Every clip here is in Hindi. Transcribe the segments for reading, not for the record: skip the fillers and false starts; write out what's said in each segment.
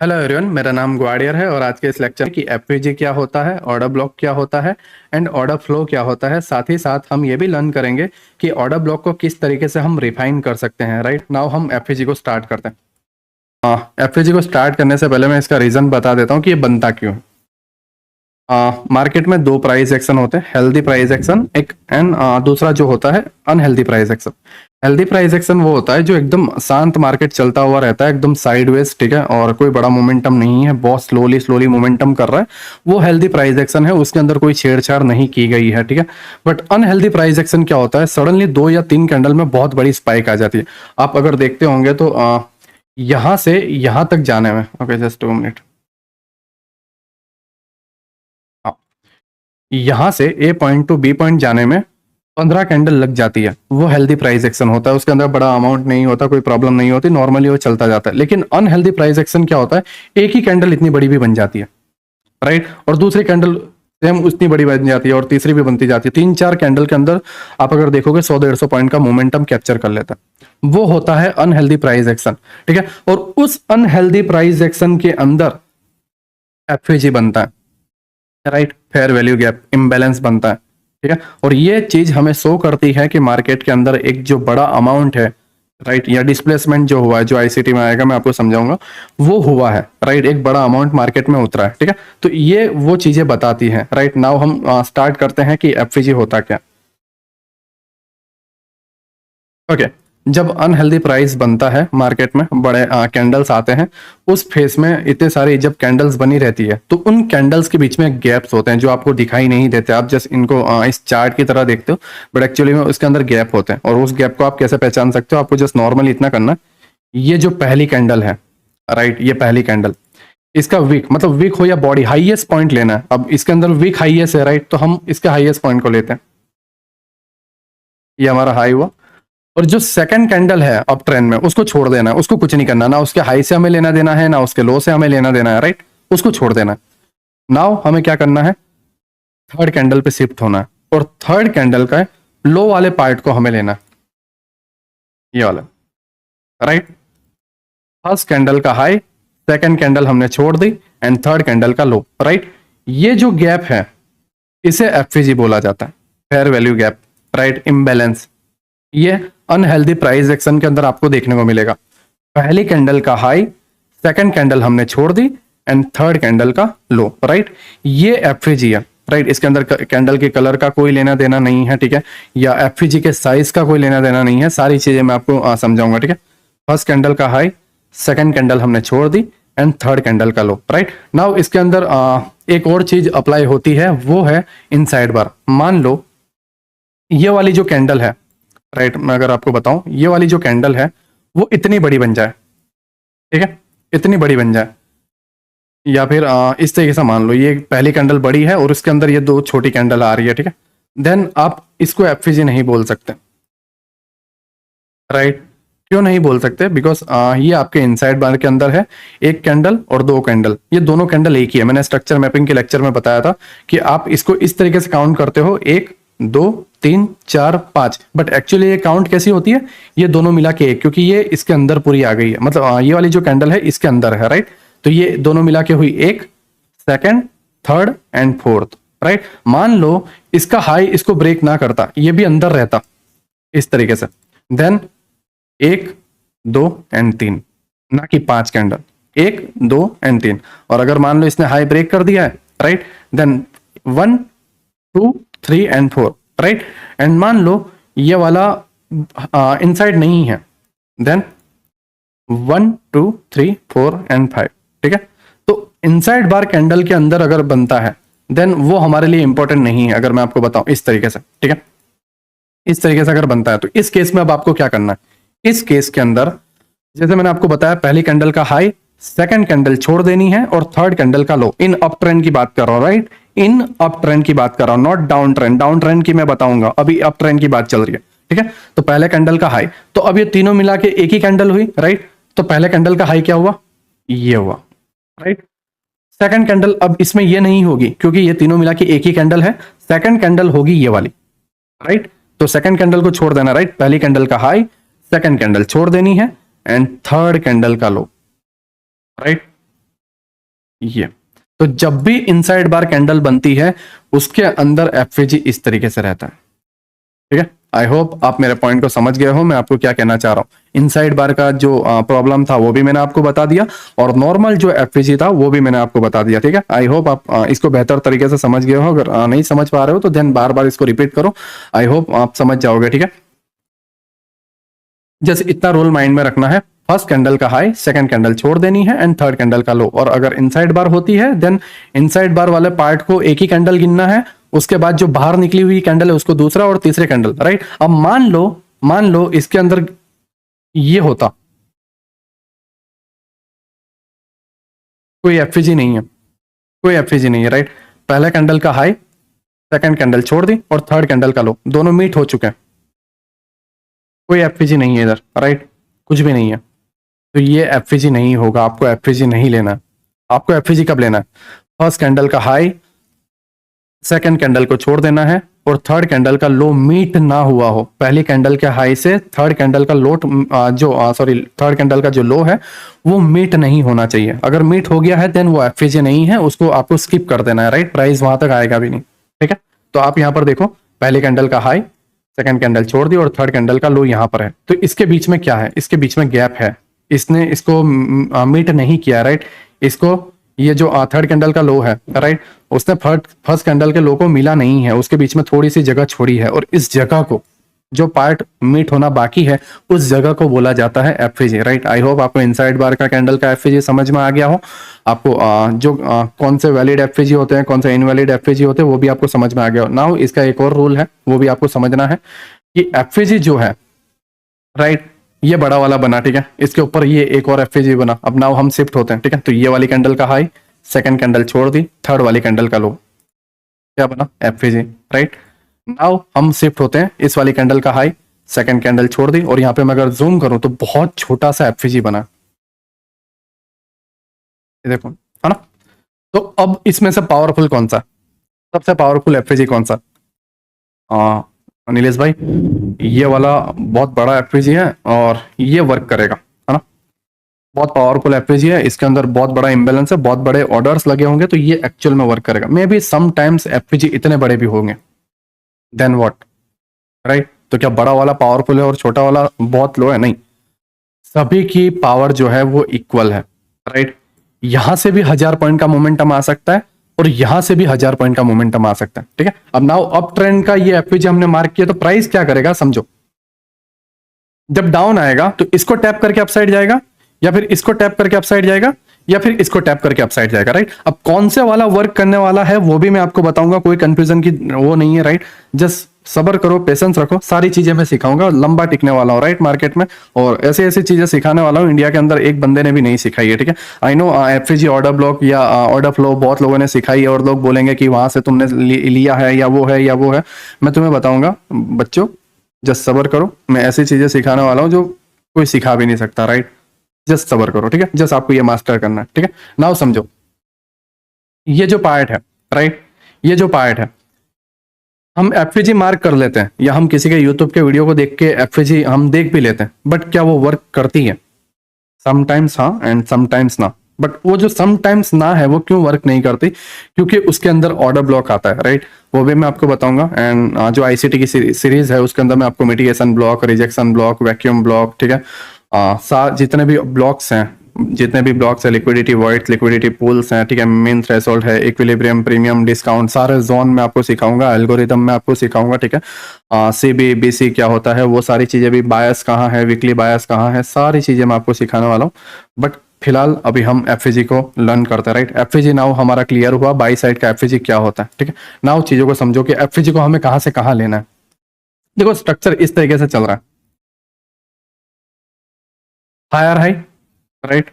हेलो एवरीवन, मेरा नाम ग्वाडियर है और आज के इस लेक्चर की एफवीजी क्या होता है, ऑर्डर ब्लॉक क्या होता है एंड ऑर्डर फ्लो क्या होता है। साथ ही साथ हम ये भी लर्न करेंगे कि ऑर्डर ब्लॉक को किस तरीके से हम रिफाइन कर सकते हैं। राइट नाउ हम एफवीजी को स्टार्ट करते हैं। एफवीजी को स्टार्ट करने से पहले मैं इसका रीज़न बता देता हूँ कि ये बनता क्यों है। मार्केट में दो प्राइस एक्शन होते हैं, हेल्दी प्राइस एक्शन एक एंड दूसरा जो होता है unhealthy price action. Healthy price action वो होता है जो एकदम शांत मार्केट चलता हुआ रहता है, एकदम साइडवेज, ठीक है, और कोई बड़ा मोमेंटम नहीं है, बहुत स्लोली स्लोली मोमेंटम कर रहा है, वो हेल्दी प्राइस एक्शन है, उसके अंदर कोई छेड़छाड़ नहीं की गई है, ठीक है। बट अनहेल्दी प्राइस एक्शन क्या होता है, सडनली 2 या 3 कैंडल में बहुत बड़ी स्पाइक आ जाती है। आप अगर देखते होंगे तो यहां से यहां तक जाने में, ओके जस्ट 2 मिनट, यहां से ए पॉइंट टू बी पॉइंट जाने में 15 कैंडल लग जाती है, वो हेल्दी प्राइस एक्शन होता है। उसके अंदर बड़ा अमाउंट नहीं होता, कोई प्रॉब्लम नहीं होती, नॉर्मली वो चलता जाता है। लेकिन अनहेल्दी प्राइस एक्शन क्या होता है, एक ही कैंडल इतनी बड़ी भी बन जाती है, राइट, और दूसरी कैंडल सेम उतनी बड़ी बन जाती है और तीसरी भी बनती जाती है। 3-4 कैंडल के अंदर आप अगर देखोगे 100-150 पॉइंट का मोमेंटम कैप्चर कर लेता है, वो होता है अनहेल्दी प्राइस एक्शन, ठीक है। और उस अनहेल्दी प्राइस एक्शन के अंदर एफएजी बनता है, right, fair value gap imbalance बनता है, ठीक है। और ये चीज हमें शो करती है कि मार्केट के अंदर एक जो बड़ा अमाउंट है, राइट, या डिस्प्लेसमेंट जो हुआ है, जो आईसीटी में आएगा मैं आपको समझाऊंगा, वो हुआ है, राइट, एक बड़ा अमाउंट मार्केट में उतरा है, ठीक है। तो ये वो चीजें बताती हैं। राइट नाउ हम स्टार्ट करते हैं कि एफवीजी होता क्या। ओके, जब अनहेल्दी प्राइस बनता है मार्केट में, बड़े कैंडल्स आते हैं, उस फेस में इतने सारी जब कैंडल्स बनी रहती है तो उन कैंडल्स के बीच में गैप्स होते हैं जो आपको दिखाई नहीं देते। आप जस्ट इनको इस चार्ट की तरह देखते हो, बट एक्चुअली में उसके अंदर गैप होते हैं। और उस गैप को आप कैसे पहचान सकते हो, आपको जस्ट नॉर्मली इतना करना है, ये जो पहली कैंडल है, राइट, ये पहली कैंडल, इसका वीक मतलब वीक हो या बॉडी, हाईएस्ट पॉइंट लेना है। अब इसके अंदर वीक हाईएस्ट है, राइट, तो हम इसके हाईएस्ट पॉइंट को लेते हैं, ये हमारा हाई हुआ। और जो सेकंड कैंडल है अप ट्रेंड में, उसको छोड़ देना है, उसको कुछ नहीं करना, ना उसके हाई से हमें लेना देना है, ना उसके लो से हमें लेना देना है, राइट, उसको छोड़ देना है। नाउ हमें क्या करना है, थर्ड कैंडल पे शिफ्ट होना है और थर्ड कैंडल का लो वाले पार्ट को हमें लेना है, ये वाला, राइट। फर्स्ट कैंडल का हाई, सेकंड कैंडल हमने छोड़ दी एंड थर्ड कैंडल का लो, राइट। ये जो गैप है इसे एफवीजी बोला जाता है, fair value gap, right, imbalance. ये अनहेल्दी प्राइस एक्शन के अंदर आपको देखने को मिलेगा। पहली कैंडल का हाई, सेकंड कैंडल हमने छोड़ दी एंड थर्ड कैंडल का लो, राइट, ये एफवीजी है, राइट। इसके अंदर कैंडल के कलर का कोई लेना देना नहीं है, ठीक है, या एफवीजी के साइज का कोई लेना देना नहीं है, सारी चीजें मैं आपको समझाऊंगा, ठीक है। फर्स्ट कैंडल का हाई, सेकंड कैंडल हमने छोड़ दी एंड थर्ड कैंडल का लो, राइट। नाउ इसके अंदर एक और चीज अप्लाई होती है, वो है इनसाइड बार। मान लो ये वाली जो कैंडल है, राइट, मैं अगर आपको बताऊं, ये वाली जो कैंडल है वो इतनी बड़ी बन जाए, ठीक है, इतनी बड़ी बन जाए, या फिर इस तरीके से मान लो ये पहली कैंडल बड़ी है और उसके अंदर ये दो छोटी कैंडल आ रही है, ठीक है, देन आप इसको एफवीजी नहीं बोल सकते, राइट। क्यों नहीं बोल सकते, बिकॉज ये आपके इनसाइड बार के अंदर है, एक कैंडल और दो कैंडल, ये दोनों कैंडल एक ही है। मैंने स्ट्रक्चर मैपिंग के लेक्चर में बताया था कि आप इसको इस तरीके से काउंट करते हो, 1 2 3 4 5, बट एक्चुअली ये काउंट कैसी होती है, ये दोनों मिला के एक, क्योंकि ये इसके अंदर पूरी आ गई है, मतलब ये वाली जो कैंडल है इसके अंदर है, राइट। तो ये दोनों मिला के हुई एक, second, third and fourth, right. मान लो इसका हाई इसको ब्रेक ना करता, ये भी अंदर रहता इस तरीके से, देन 1 2 एंड 3, ना कि 5 कैंडल, 1 2 एंड 3। और अगर मान लो इसने हाई ब्रेक कर दिया है, right, then 1 2 3 and 4, right. And मान लो ये वाला इनसाइड नहीं है, देन 1 2 3 4 एंड 5, ठीक है। तो इनसाइड बार कैंडल के अंदर अगर बनता है, देन वो हमारे लिए इंपॉर्टेंट नहीं है। अगर मैं आपको बताऊं इस तरीके से, ठीक है, इस तरीके से अगर बनता है, तो इस केस में अब आपको क्या करना है, इस केस के अंदर जैसे मैंने आपको बताया, पहली कैंडल का हाई, सेकंड कैंडल छोड़ देनी है और थर्ड कैंडल का लो। इन अप ट्रेंड की बात कर रहा हूं, राइट, इन अप ट्रेंड की बात कर रहा हूं, not down trend. Down trend की मैं बताऊंगा, अभी अप ट्रेंड की बात चल रही है, ठीक है। तो पहले कैंडल का हाई, तो अब ये तीनों मिला के एक ही कैंडल हुई, राइट। तो पहले कैंडल का हाई क्या हुआ, ये हुआ, राइट। सेकंड कैंडल अब इसमें ये नहीं होगी क्योंकि ये तीनों मिला के एक ही कैंडल है, सेकंड कैंडल होगी ये वाली, राइट। तो सेकंड कैंडल को छोड़ देना, राइट, पहली कैंडल का हाई, सेकंड कैंडल छोड़ देनी है एंड थर्ड कैंडल का लो, राइट। ये। तो जब भी इनसाइड बार कैंडल बनती है उसके अंदर एफवीजी इस तरीके से रहता है, ठीक है। आई होप आप मेरे पॉइंट को समझ गए हो, मैं आपको क्या कहना चाह रहा हूँ। इनसाइड बार का जो प्रॉब्लम था वो भी मैंने आपको बता दिया, और नॉर्मल जो एफवीजी था वो भी मैंने आपको बता दिया, ठीक है। आई होप आप इसको बेहतर तरीके से समझ गए हो। अगर नहीं समझ पा रहे हो तो देन बार बार इसको रिपीट करो, आई होप आप समझ जाओगे, ठीक है। जैसे इतना रूल माइंड में रखना है, फर्स्ट कैंडल का हाई, सेकंड कैंडल छोड़ देनी है, एंड थर्ड कैंडल का लो। और अगर इनसाइड बार होती है देन इनसाइड बार वाले पार्ट को एक ही कैंडल गिनना है, उसके बाद जो बाहर निकली हुई कैंडल है उसको दूसरा, और तीसरे कैंडल, राइट। अब मान लो इसके अंदर ये होता, कोई एफवीजी नहीं है, कोई एफवीजी नहीं है, राइट। पहले कैंडल का हाई, सेकंड कैंडल छोड़ दी, और थर्ड कैंडल का लो, दोनों मीट हो चुके हैं, कोई एफवीजी नहीं है इधर, राइट, कुछ भी नहीं है। तो ये एफवीजी नहीं होगा, आपको एफवीजी नहीं लेना है। आपको एफवीजी कब लेना है? फर्स्ट कैंडल का हाई, सेकंड कैंडल को छोड़ देना है, और थर्ड कैंडल का लो मीट ना हुआ हो। पहली कैंडल के हाई से थर्ड कैंडल का लो थर्ड कैंडल का जो लो है वो मीट नहीं होना चाहिए। अगर मीट हो गया है देन वो एफवीजी नहीं है, उसको आपको स्किप कर देना है, राइट। प्राइस वहां तक आएगा भी नहीं, ठीक है। तो आप यहां पर देखो, पहले कैंडल का हाई, सेकंड कैंडल छोड़ दी, और थर्ड कैंडल का लो यहां पर है। तो इसके बीच में क्या है? इसके बीच में गैप है, इसने इसको मीट नहीं किया, राइट। इसको, ये जो थर्ड कैंडल का लो है, राइट, उसने फर्स्ट कैंडल के लो को मिला नहीं है, उसके बीच में थोड़ी सी जगह छोड़ी है, और इस जगह को, जो पार्ट मीट होना बाकी है, उस जगह को बोला जाता है एफवीजी, राइट। आई होप आपको इनसाइड बार का कैंडल का एफवीजी समझ में आ गया हो। आपको कौन से वैलिड एफवीजी होते हैं, कौन से इनवैलिड एफवीजी होते हैं, वो भी आपको समझ में आ गया हो। नाउ इसका एक और रूल है, वो भी आपको समझना है कि एफवीजी जो है, राइट, ये बड़ा वाला बना, ठीक है, इसके ऊपर ये एक और एफवीजी बना। अब नाउ हम शिफ्ट होते हैं, ठीक है। तो ये वाली कैंडल का हाई, सेकंड कैंडल छोड़ दी, थर्ड वाली कैंडल का लो, क्या बना? FVG, right. नाउ हम शिफ्ट होते हैं, इस वाली कैंडल का हाई, सेकंड कैंडल छोड़ दी, और यहाँ पे मैं अगर जूम करूं तो बहुत छोटा सा एफवीजी बना, ये देखो, है ना। तो अब इसमें से पावरफुल कौन सा, सबसे पावरफुल एफवीजी कौन सा? नीलेश भाई, ये वाला बहुत बड़ा एफवीजी है, और ये वर्क करेगा, है ना। बहुत पावरफुल एफवीजी है, इसके अंदर बहुत बड़ा इम्बेलेंस है, बहुत बड़े ऑर्डर्स लगे होंगे, तो ये एक्चुअल में वर्क करेगा। मे बी समटाइम्स एफवीजी इतने बड़े भी होंगे, देन व्हाट, राइट। तो क्या बड़ा वाला पावरफुल है और छोटा वाला बहुत लो है? नहीं, सभी की पावर जो है वो इक्वल है, राइट। यहां से भी 1000 पॉइंट का मोमेंटम आ सकता है, और यहां से भी 1000 पॉइंट का मोमेंटम आ सकता है, ठीक है। अब नाउ अप ट्रेंड का ये एफवीजी हमने मार्क किया, तो प्राइस क्या करेगा समझो। जब डाउन आएगा तो इसको टैप करके अपसाइड जाएगा, या फिर इसको टैप करके अपसाइड जाएगा, या फिर इसको टैप करके अपसाइड जाएगा, राइट। अब कौन से वाला वर्क करने वाला है वो भी मैं आपको बताऊंगा, कोई कंफ्यूजन की वो नहीं है, राइट। जस्ट सबर करो, पेशेंस रखो, सारी चीजें मैं सिखाऊंगा, लंबा टिकने वाला हूँ, राइट, मार्केट में। और ऐसे ऐसी चीजें सिखाने वाला हूँ, इंडिया के अंदर एक बंदे ने भी नहीं सिखाई है, ठीक है। I know FVG order block या ऑर्डर फ्लो बहुत लोगों ने सिखाई है, और लोग बोलेंगे कि वहां से तुमने लिया है, या वो है, या वो है। मैं तुम्हें बताऊंगा बच्चों, जस्ट सबर करो, मैं ऐसी चीजें सिखाने वाला हूँ जो कोई सिखा भी नहीं सकता, राइट। जस्ट सबर करो, ठीक है। जस्ट आपको ये मास्टर करना है, ठीक है। नाउ समझो, ये जो पार्ट है, राइट, ये जो पार्ट है, हम एफवीजी मार्क कर लेते हैं, या हम किसी के यूट्यूब के वीडियो को देख के एफवीजी हम देख भी लेते हैं, बट क्या वो वर्क करती है? समटाइम्स हाँ, एंड समटाइम्स ना। बट वो जो समटाइम्स ना है वो क्यों वर्क नहीं करती? क्योंकि उसके अंदर ऑर्डर ब्लॉक आता है, राइट। वो भी मैं आपको बताऊंगा। एंड जो आईसीटी की सीरीज है उसके अंदर मैं आपको mitigation block, rejection block, vacuum block, ठीक है, जितने भी ब्लॉक्स हैं, जितने भी ब्लॉक्स है, लिक्विडिटी वॉइड्स, लिक्विडिटी पूल्स हैं, ठीक है, मेन थ्रेशोल्ड है, इक्विलिब्रियम, प्रीमियम, डिस्काउंट, सारे जोन में आपको सिखाऊंगा, एल्गोरिदम में आपको सिखाऊंगा, ठीक है। सीबी बीसी क्या होता है, वो सारी चीजें भी, बायस कहाँ है, वीकली बायस कहाँ है, सारी चीजें मैं आपको सिखाने वाला हूँ। बट फिलहाल अभी हम एफवीजी को लर्न करते हैं, राइट। एफवीजी नाउ हमारा क्लियर हुआ, बाई साइड का एफवीजी क्या होता है, ठीक है। नाउ चीजों को समझो कि एफवीजी को हमें कहाँ से कहाँ लेना है। देखो स्ट्रक्चर इस तरीके से चल रहा है, higher high, right,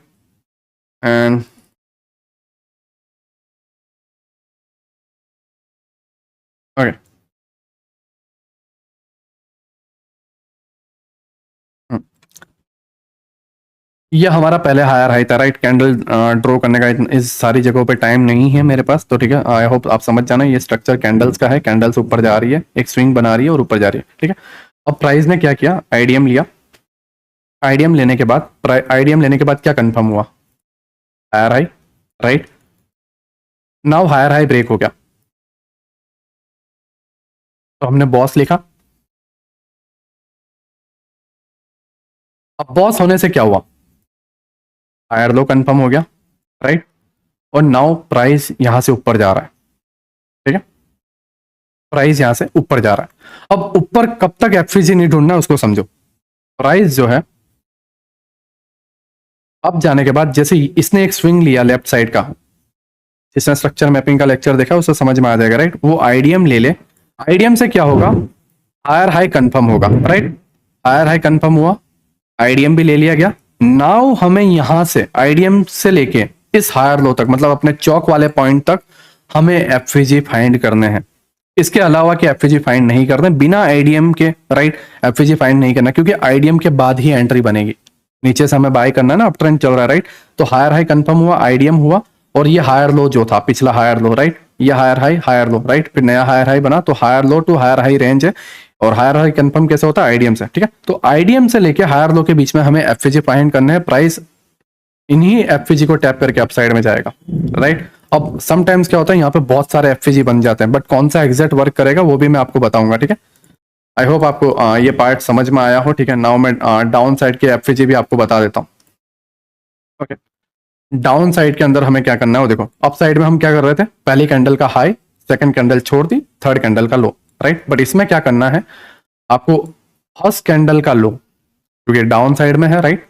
and okay, ये हमारा पहले हायर हाई था, राइट। कैंडल ड्रॉ करने का इस सारी जगहों पे टाइम नहीं है मेरे पास, तो ठीक है। आई होप आप समझ जाना, ये स्ट्रक्चर कैंडल्स का है, कैंडल्स ऊपर जा रही है, एक स्विंग बना रही है और ऊपर जा रही है, ठीक है। अब प्राइस ने क्या किया? आईडीएम लिया, आईडीएम लेने के बाद क्या कंफर्म हुआ? Higher high, right, now higher high break हो गया, तो हमने बॉस लिखा। अब बॉस होने से क्या हुआ, हायर लो कंफर्म हो गया, राइट। और नाउ प्राइस यहां से ऊपर जा रहा है, ठीक है, प्राइस यहां से ऊपर जा रहा है। अब ऊपर कब तक एफवीजी नहीं ढूंढना है उसको समझो। प्राइस जो है अब जाने के बाद, जैसे इसने एक स्विंग लिया लेफ्ट साइड का, जिसने स्ट्रक्चर मैपिंग का लेक्चर देखा उसे समझ में आ जाएगा, राइट। वो आईडीएम ले ले, आईडीएम से क्या होगा, हायर हाई कंफर्म होगा, राइट। हायर हाई कंफर्म हुआ, आईडीएम भी ले लिया गया। नाउ हमें यहां से आईडीएम से लेके इस हायर लो तक, मतलब अपने चौक वाले पॉइंट तक हमें एफवीजी फाइंड करने हैं। इसके अलावा कि एफवीजी फाइंड नहीं करने बिना आईडीएम के, राइट, एफवीजी फाइंड नहीं करना, क्योंकि आईडीएम के बाद ही एंट्री बनेगी। नीचे से हमें बाय करना है ना, अप ट्रेंड चल रहा है, राइट। तो हायर हाई कंफर्म हुआ, आईडीएम हुआ, और ये हायर लो जो था पिछला हायर लो, राइट, ये हायर लो, राइट, फिर नया हायर हाई बना, तो higher low to higher high range है। और हायर हाई कंफर्म कैसे होता है, आईडीएम से, ठीक है। तो आईडीएम से लेके हायर लो के बीच में हमें एफवीजी फाइंड करने हैं। प्राइस इन्हीं एफवीजी को टैप करके अपसाइड में जाएगा, राइट। अब समटाइम्स क्या होता है, यहाँ पे बहुत सारे एफवीजी बन जाते हैं, बट कौन सा एग्जैक्ट वर्क करेगा वो भी मैं आपको बताऊंगा, ठीक है। आई होप आपको ये पार्ट समझ में आया हो, ठीक है। नाउ मैं डाउन साइड के एफवीजी भी आपको बता देता हूँ, ओके। डाउन साइड के अंदर हमें क्या करना है वो देखो। अप साइड में हम क्या कर रहे थे, पहली कैंडल का हाई, सेकंड कैंडल छोड़ दी, थर्ड कैंडल का लो, राइट। बट इसमें क्या करना है आपको, फर्स्ट कैंडल का लो, क्योंकि डाउन साइड में है, राइट।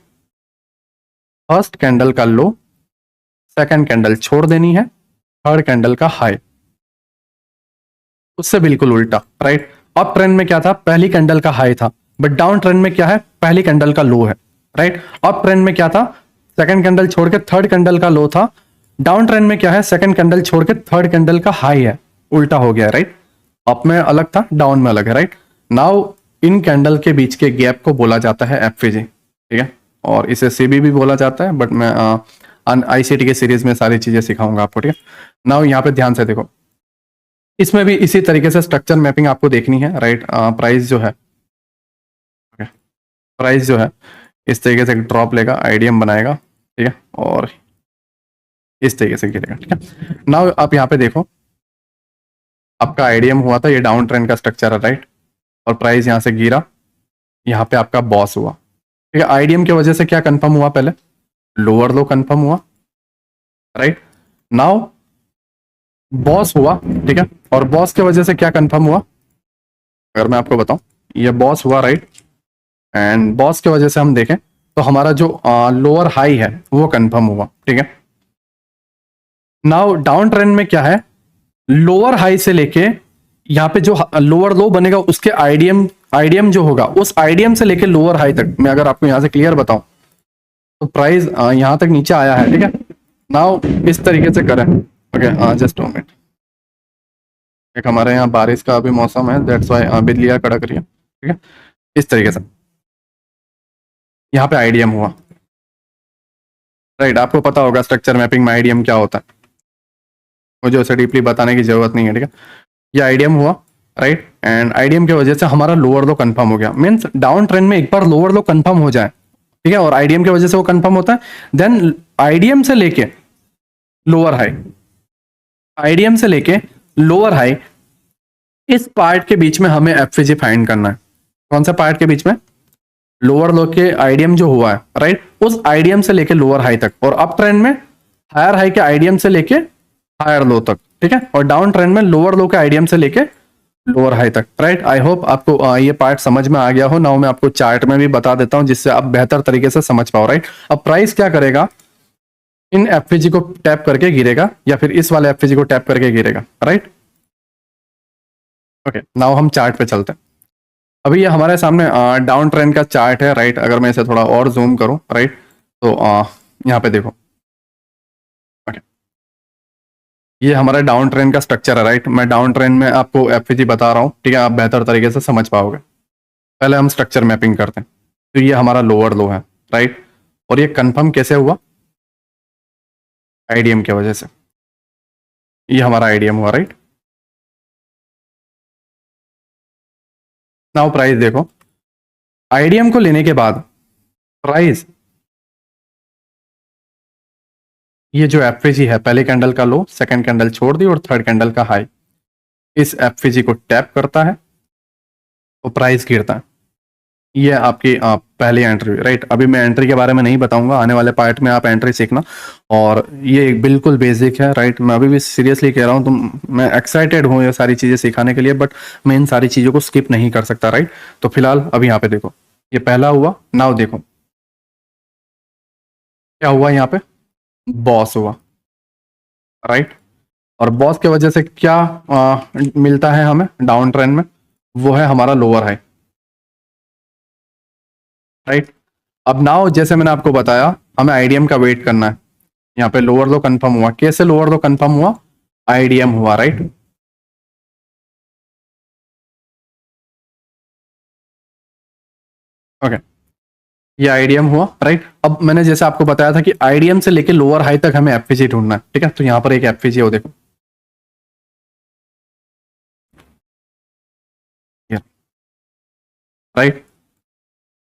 फर्स्ट कैंडल का लो, सेकंड कैंडल छोड़ देनी है, थर्ड कैंडल का हाई। उससे बिल्कुल उल्टा, राइट। अप ट्रेंड में क्या था, पहली कैंडल का हाई था, बट डाउन ट्रेंड में क्या है, पहली कैंडल का लो है, राइट। अप ट्रेंड में क्या था, सेकंड कैंडल छोड़ के थर्ड कैंडल का लो था। डाउन ट्रेंड में क्या है, सेकंड कैंडल छोड़ के थर्ड कैंडल का हाई है। उल्टा हो गया, राइट। अप में अलग था, डाउन में अलग है, राइट। नाउ इन कैंडल के बीच के गैप को बोला जाता है एफवीजी, ठीक है। और इसे सीबी भी बोला जाता है, बट मैं आईसीटी के सीरीज में सारी चीजें सिखाऊंगा आपको, ठीक है। नाउ यहाँ पे ध्यान से देखो, इसमें भी इसी तरीके से स्ट्रक्चर मैपिंग आपको देखनी है, राइट। प्राइस जो है, प्राइस जो है इस तरीके से ड्रॉप लेगा, आईडीएम बनाएगा, ठीक है, और इस तरीके से गिरेगा, ठीक है। नाउ आप यहाँ पे देखो, आपका आईडीएम हुआ था, ये डाउन ट्रेंड का स्ट्रक्चर है, राइट। और प्राइस यहाँ से गिरा, यहाँ पे आपका बॉस हुआ, ठीक है। आईडीएम की वजह से क्या कंफर्म हुआ, पहले लोअर लो कंफर्म हुआ, राइट। नाउ बॉस हुआ, ठीक है। और बॉस की वजह से क्या कंफर्म हुआ, अगर मैं आपको बताऊं, ये बॉस हुआ, राइट। एंड बॉस की वजह से हम देखें तो हमारा जो लोअर हाई है वो कंफर्म हुआ, ठीक है। नाउ डाउन ट्रेंड में क्या है, लोअर हाई से लेके यहाँ पे जो लोअर लो बनेगा उसके आईडीएम, आईडीएम जो होगा उस आईडीएम से लेके लोअर हाई तक, मैं अगर आपको यहां से क्लियर बताऊं, तो प्राइस यहां तक नीचे आया है, ठीक है। नाउ इस तरीके से करें, ओके, जस्ट अ मिनट। एक हमारे यहाँ बारिश का अभी मौसम है, दैट्स वाई बिजलियां कड़क रही है, ठीक है। इस तरीके से यहाँ पे आईडीएम हुआ, राइट। आपको पता होगा स्ट्रक्चर मैपिंग में आईडीएम क्या होता है, मुझे उसे डीपली बताने की जरूरत नहीं है, ठीक है। ये आईडीएम हुआ, राइट। एंड आईडीएम की वजह से हमारा लोअर लो कंफर्म हो गया। मीन्स डाउन ट्रेंड में एक बार लोअर लो कंफर्म हो जाए, ठीक है, और आईडीएम की वजह से वो कंफर्म होता है, देन आईडीएम से लेके लोअर हाई, आईडीएम से लेके लोअर हाई, इस पार्ट के बीच में हमें एफवीजी फाइंड करना है। कौन सा पार्ट के बीच में, लोअर लो के आईडीएम जो हुआ है, राइट, उस आईडीएम से लेके लोअर हाई तक, और अप ट्रेंड में हायर हाई के आईडीएम से लेके हायर लो तक, ठीक है। और डाउन ट्रेंड में लोअर लो के आईडीएम से लेके लोअर हाई तक, राइट। आई होप आपको ये पार्ट समझ में आ गया हो। नाउ मैं आपको चार्ट में भी बता देता हूं जिससे आप बेहतर तरीके से समझ पाओ, राइट। अब प्राइस क्या करेगा, इन एफवीजी को टैप करके गिरेगा या फिर इस वाले एफवीजी को टैप करके गिरेगा, राइट। ओके, नाउ हम चार्ट पे चलते हैं। अभी ये हमारे सामने डाउन ट्रेंड का चार्ट है, राइट। अगर मैं इसे थोड़ा और जूम करूं, राइट, तो यहाँ पे देखो, ओके, ये हमारा डाउन ट्रेंड का स्ट्रक्चर है, राइट। मैं डाउन ट्रेंड में आपको एफवीजी बता रहा हूँ, ठीक है, आप बेहतर तरीके से समझ पाओगे। पहले हम स्ट्रक्चर मैपिंग करते हैं। तो ये हमारा लोअर लो है, राइट। और ये कंफर्म कैसे हुआ, आईडीएम की वजह से। ये हमारा आईडीएम हुआ, राइट। नाउ प्राइस देखो, आईडीएम को लेने के बाद प्राइस ये जो एफवीजी है, पहले कैंडल का लो, सेकंड कैंडल छोड़ दी और थर्ड कैंडल का हाई, इस एफवीजी को टैप करता है तो प्राइस गिरता है। ये आपकी पहली एंट्री, राइट। अभी मैं एंट्री के बारे में नहीं बताऊंगा, आने वाले पार्ट में आप एंट्री सीखना। और ये बिल्कुल बेसिक है, राइट। मैं अभी भी सीरियसली कह रहा हूँ, तो मैं एक्साइटेड हूँ ये सारी चीज़ें सिखाने के लिए, बट मैं इन सारी चीज़ों को स्किप नहीं कर सकता, राइट। तो फिलहाल अभी यहाँ पे देखो, ये पहला हुआ। नाउ देखो क्या हुआ, यहाँ पे बॉस हुआ, राइट। और बॉस की वजह से क्या मिलता है हमें डाउन ट्रेंड में, वो है हमारा लोअर हाई, राइट। अब नाउ जैसे मैंने आपको बताया, हमें आईडीएम का वेट करना है। यहाँ पे लोअर लो कंफर्म हुआ, कैसे लोअर लो कंफर्म हुआ, आईडीएम हुआ, राइट। ओके, ये आईडीएम हुआ, राइट। अब मैंने जैसे आपको बताया था कि आईडीएम से लेके लोअर हाई तक हमें एफवीजी ढूंढना है, ठीक है। तो यहाँ पर एक एफवीजी है, वो देखो, राइट।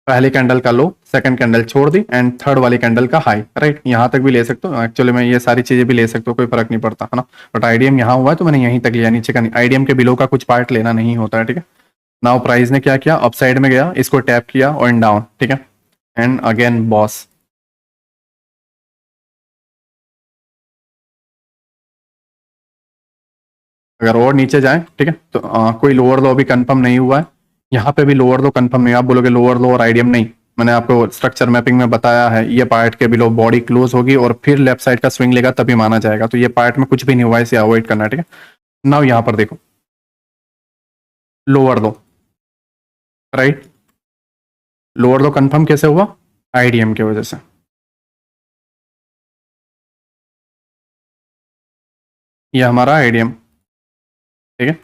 पहले कैंडल का लो, सेकंड कैंडल छोड़ दी एंड थर्ड वाली कैंडल का हाई, राइट। यहाँ तक भी ले सकते हो, एक्चुअली मैं ये सारी चीजें भी ले सकते हो, कोई फर्क नहीं पड़ता है ना। बट आईडीएम यहाँ हुआ है तो मैंने यहीं तक लिया, नीचे का नहीं। आईडीएम के बिलो का कुछ पार्ट लेना नहीं होता है, ठीक है। नाउ प्राइस ने क्या किया, अपसाइड में गया, इसको टैप किया और डाउन, ठीक है। एंड अगेन बॉस, अगर और नीचे जाए, ठीक है, तो कोई लोअर लो अभी कंफर्म नहीं हुआ है। यहाँ पे भी लोअर लो कंफर्म नहीं, आप बोलोगे लोअर लो और आईडीएम नहीं, मैंने आपको स्ट्रक्चर मैपिंग में बताया है, ये पार्ट के बिलो बॉडी क्लोज होगी और फिर लेफ्ट साइड का स्विंग लेगा तभी माना जाएगा। तो ये पार्ट में कुछ भी नहीं हुआ है, इसे अवॉइड करना है, ठीक है। नाउ यहाँ पर देखो, लोअर लो, राइट। लोअर लो कंफर्म कैसे हुआ, आईडीएम की वजह से। ये हमारा आईडीएम, ठीक है।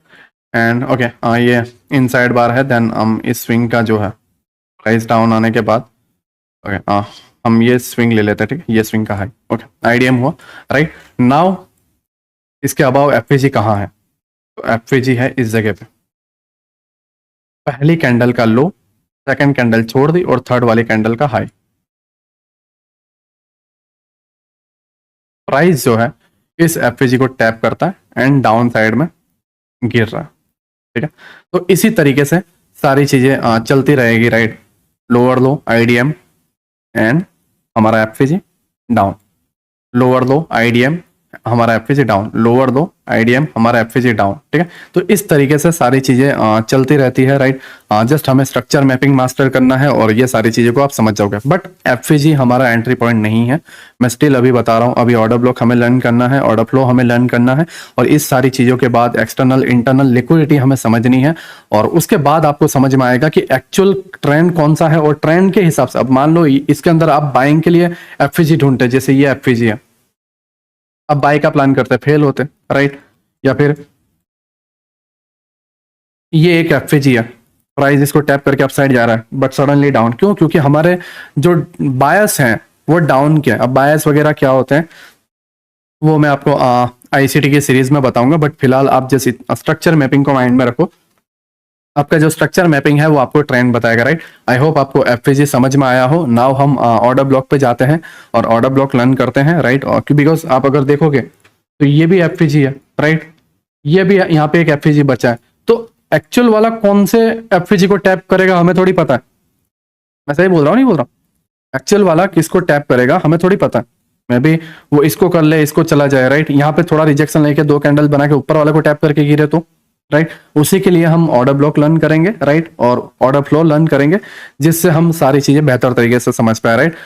एंड ओके, ये इनसाइड बार है, देन हम इस स्विंग का जो है प्राइस डाउन आने के बाद, ओके, हम ये स्विंग ले लेते हैं, ठीक है। ये स्विंग का हाई, ओके, आईडीएम हुआ, राइट। नाउ इसके अबाव एफवीजी कहाँ है, तो एफवीजी है इस जगह पे, पहली कैंडल का लो, सेकंड कैंडल छोड़ दी और थर्ड वाली कैंडल का हाई। प्राइस जो है इस एफवीजी को टैप करता है एंड डाउन साइड में गिर रहा है, ठीक है। तो इसी तरीके से सारी चीजें चलती रहेगी, right. Lower low, IDM and हमारा FVG down, lower low, IDM हमारा FVG down, lower low, IDM हमारा एफवीजी डाउन, ठीक है। तो इस तरीके से सारी चीजें चलती रहती है, राइट। जस्ट हमें स्ट्रक्चर मैपिंग मास्टर करना है और ये सारी चीजें को आप समझ जाओगे। बट एफवीजी हमारा एंट्री पॉइंट नहीं है, मैं स्टिल अभी बता रहा हूँ। अभी ऑर्डर ब्लॉक हमें लर्न करना है, ऑर्डर फ्लो हमें लर्न करना है, और इस सारी चीजों के बाद एक्सटर्नल इंटरनल लिक्विडिटी हमें समझनी है। और उसके बाद आपको समझ में आएगा कि एक्चुअल ट्रेंड कौन सा है, और ट्रेंड के हिसाब से अब मान लो इसके अंदर आप बाइंग के लिए एफवीजी ढूंढते हैं, जैसे ये एफवीजी है, अब बाई का प्लान करते फेल होते, राइट। या फिर ये एक एफएजी है, प्राइस इसको टैप करके अपसाइड जा रहा है बट सडनली डाउन, क्यों, क्योंकि हमारे जो बायस हैं वो डाउन के। अब बायस वगैरह क्या होते हैं वो मैं आपको आईसीटी की सीरीज में बताऊंगा, बट फिलहाल आप जैसे स्ट्रक्चर मैपिंग को माइंड में रखो। आपका जो स्ट्रक्चर मैपिंग है वो आपको ट्रेंड बताएगा, राइट। आई होप आपको एफवीजी समझ में आया हो। नाउ हम ऑर्डर ब्लॉक पे जाते हैं और ऑर्डर ब्लॉक लर्न करते हैं, राइट। और बिकॉज आप अगर देखोगे तो ये भी एफवीजी है, राइट। ये भी यहाँ पे एक एफवीजी बचा है, तो एक्चुअल वाला कौन से एफवीजी को टैप करेगा हमें थोड़ी पता है। मैं सही बोल रहा हूँ, नहीं बोल रहा हूँ, एक्चुअल वाला किसको टैप करेगा हमें थोड़ी पता है। मैं भी वो इसको कर ले, इसको चला जाए, राइट। यहाँ पे थोड़ा रिजेक्शन लेके दो कैंडल बना के ऊपर वाले को टैप करके गिरे तो, राइट। उसी के लिए हम ऑर्डर ब्लॉक लर्न करेंगे, राइट, और ऑर्डर फ्लो लर्न करेंगे, जिससे हम सारी चीजें बेहतर तरीके से समझ पाए, राइट।